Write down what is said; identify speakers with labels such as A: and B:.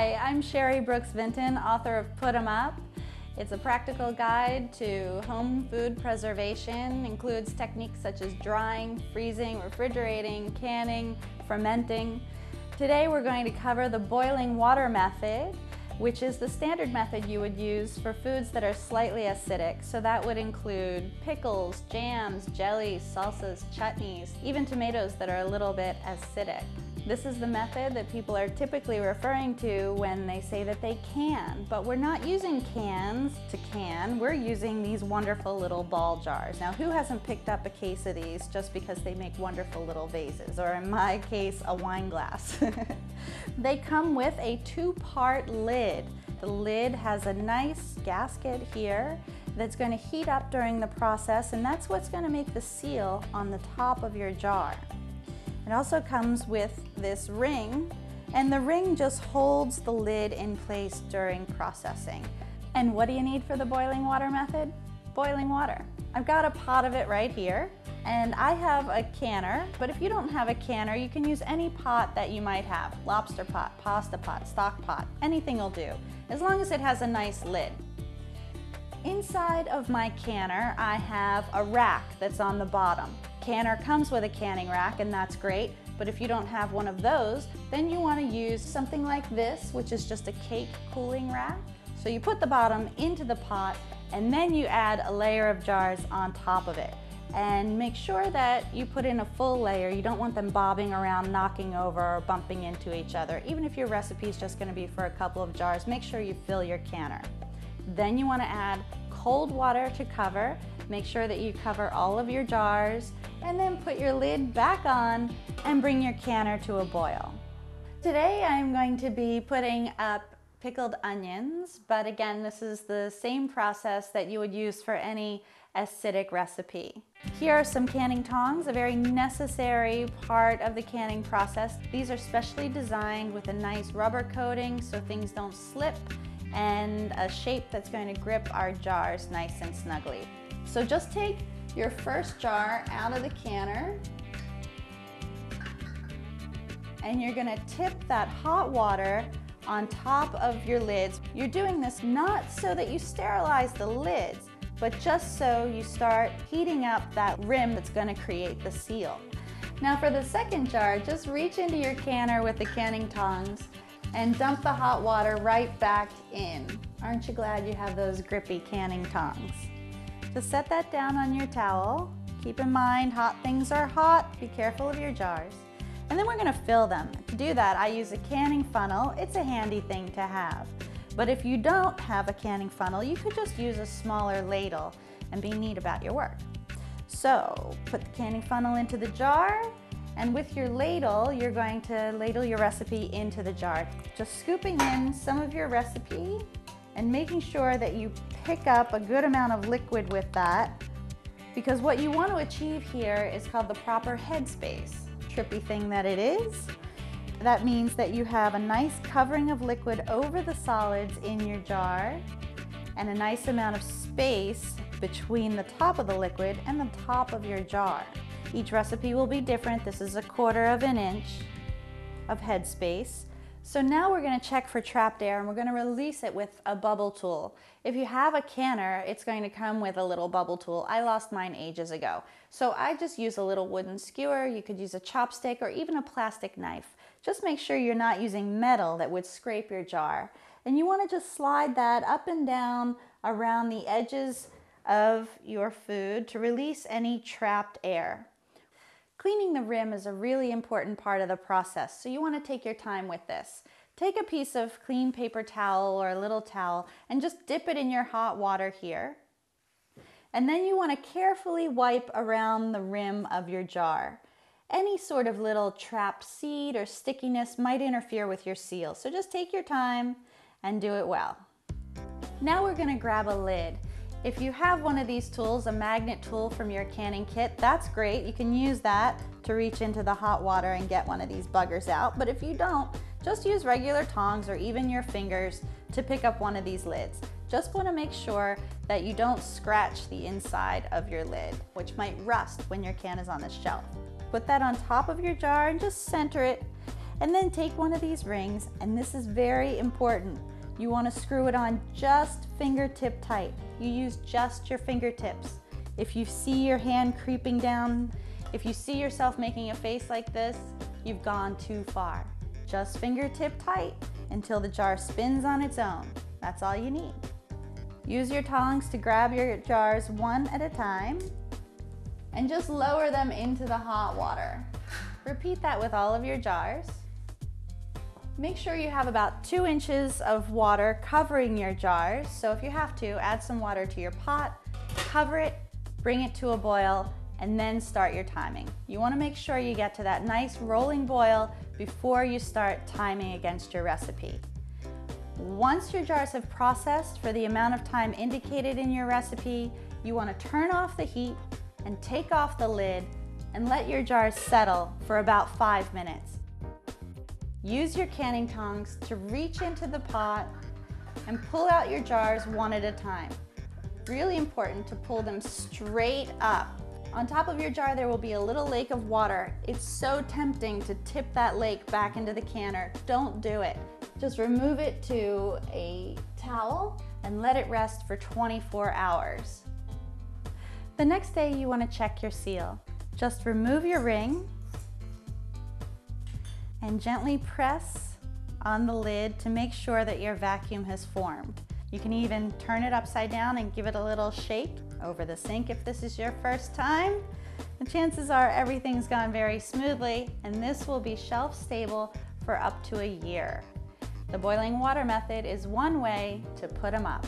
A: Hi, I'm Sherri Vinton, author of Put 'em Up. It's a practical guide to home food preservation, includes techniques such as drying, freezing, refrigerating, canning, fermenting. Today we're going to cover the boiling water method, which is the standard method you would use for foods that are slightly acidic. So that would include pickles, jams, jellies, salsas, chutneys, even tomatoes that are a little bit acidic. This is the method that people are typically referring to when they say that they can, but we're not using cans to can, we're using these wonderful little ball jars. Now, who hasn't picked up a case of these just because they make wonderful little vases, or in my case, a wine glass? They come with a two-part lid. The lid has a nice gasket here that's going to heat up during the process, and that's what's going to make the seal on the top of your jar. It also comes with this ring, and the ring just holds the lid in place during processing. And what do you need for the boiling water method? Boiling water. I've got a pot of it right here, and I have a canner, but if you don't have a canner, you can use any pot that you might have. Lobster pot, pasta pot, stock pot, anything will do, as long as it has a nice lid. Inside of my canner, I have a rack that's on the bottom. Canner comes with a canning rack, and that's great, but if you don't have one of those, then you want to use something like this, which is just a cake cooling rack. So you put the bottom into the pot, and then you add a layer of jars on top of it. And make sure that you put in a full layer. You don't want them bobbing around, knocking over, or bumping into each other. Even if your recipe is just going to be for a couple of jars, make sure you fill your canner. Then you want to add cold water to cover. Make sure that you cover all of your jars, and then put your lid back on and bring your canner to a boil. Today I'm going to be putting up pickled onions, but again, this is the same process that you would use for any acidic recipe. Here are some canning tongs, a very necessary part of the canning process. These are specially designed with a nice rubber coating so things don't slip, and a shape that's going to grip our jars nice and snugly. So just take your first jar out of the canner, and you're going to tip that hot water on top of your lids. You're doing this not so that you sterilize the lids, but just so you start heating up that rim that's going to create the seal. Now for the second jar, just reach into your canner with the canning tongs and dump the hot water right back in. Aren't you glad you have those grippy canning tongs? Just set that down on your towel. Keep in mind, hot things are hot. Be careful of your jars. And then we're gonna fill them. To do that, I use a canning funnel. It's a handy thing to have. But if you don't have a canning funnel, you could just use a smaller ladle and be neat about your work. So, put the canning funnel into the jar, and with your ladle, you're going to ladle your recipe into the jar. Just scooping in some of your recipe and making sure that you pick up a good amount of liquid with that, because what you want to achieve here is called the proper headspace. Trippy thing that it is. That means that you have a nice covering of liquid over the solids in your jar and a nice amount of space between the top of the liquid and the top of your jar. Each recipe will be different. This is 1/4 of an inch of headspace. So now we're going to check for trapped air, and we're going to release it with a bubble tool. If you have a canner, it's going to come with a little bubble tool. I lost mine ages ago. So I just use a little wooden skewer. You could use a chopstick or even a plastic knife. Just make sure you're not using metal that would scrape your jar. And you want to just slide that up and down around the edges of your food to release any trapped air. Cleaning the rim is a really important part of the process, so you want to take your time with this. Take a piece of clean paper towel or a little towel and just dip it in your hot water here. And then you want to carefully wipe around the rim of your jar. Any sort of little trapped seed or stickiness might interfere with your seal, so just take your time and do it well. Now we're going to grab a lid. If you have one of these tools, a magnet tool from your canning kit, that's great. You can use that to reach into the hot water and get one of these buggers out. But if you don't, just use regular tongs or even your fingers to pick up one of these lids. Just want to make sure that you don't scratch the inside of your lid, which might rust when your can is on the shelf. Put that on top of your jar and just center it And then take one of these rings, and this is very important. You want to screw it on just fingertip tight. You use just your fingertips. If you see your hand creeping down, if you see yourself making a face like this, you've gone too far. Just fingertip tight until the jar spins on its own. That's all you need. Use your tongs to grab your jars one at a time and just lower them into the hot water. Repeat that with all of your jars. Make sure you have about 2 inches of water covering your jars. So if you have to, add some water to your pot, cover it, bring it to a boil, and then start your timing. You want to make sure you get to that nice rolling boil before you start timing against your recipe. Once your jars have processed for the amount of time indicated in your recipe, you want to turn off the heat and take off the lid and let your jars settle for about 5 minutes. Use your canning tongs to reach into the pot and pull out your jars one at a time. Really important to pull them straight up. On top of your jar there will be a little lake of water. It's so tempting to tip that lake back into the canner. Don't do it. Just remove it to a towel and let it rest for 24 hours. The next day you want to check your seal. Just remove your ring and gently press on the lid to make sure that your vacuum has formed. You can even turn it upside down and give it a little shake over the sink if this is your first time. The chances are everything's gone very smoothly, and this will be shelf stable for up to a year. The boiling water method is one way to put them up.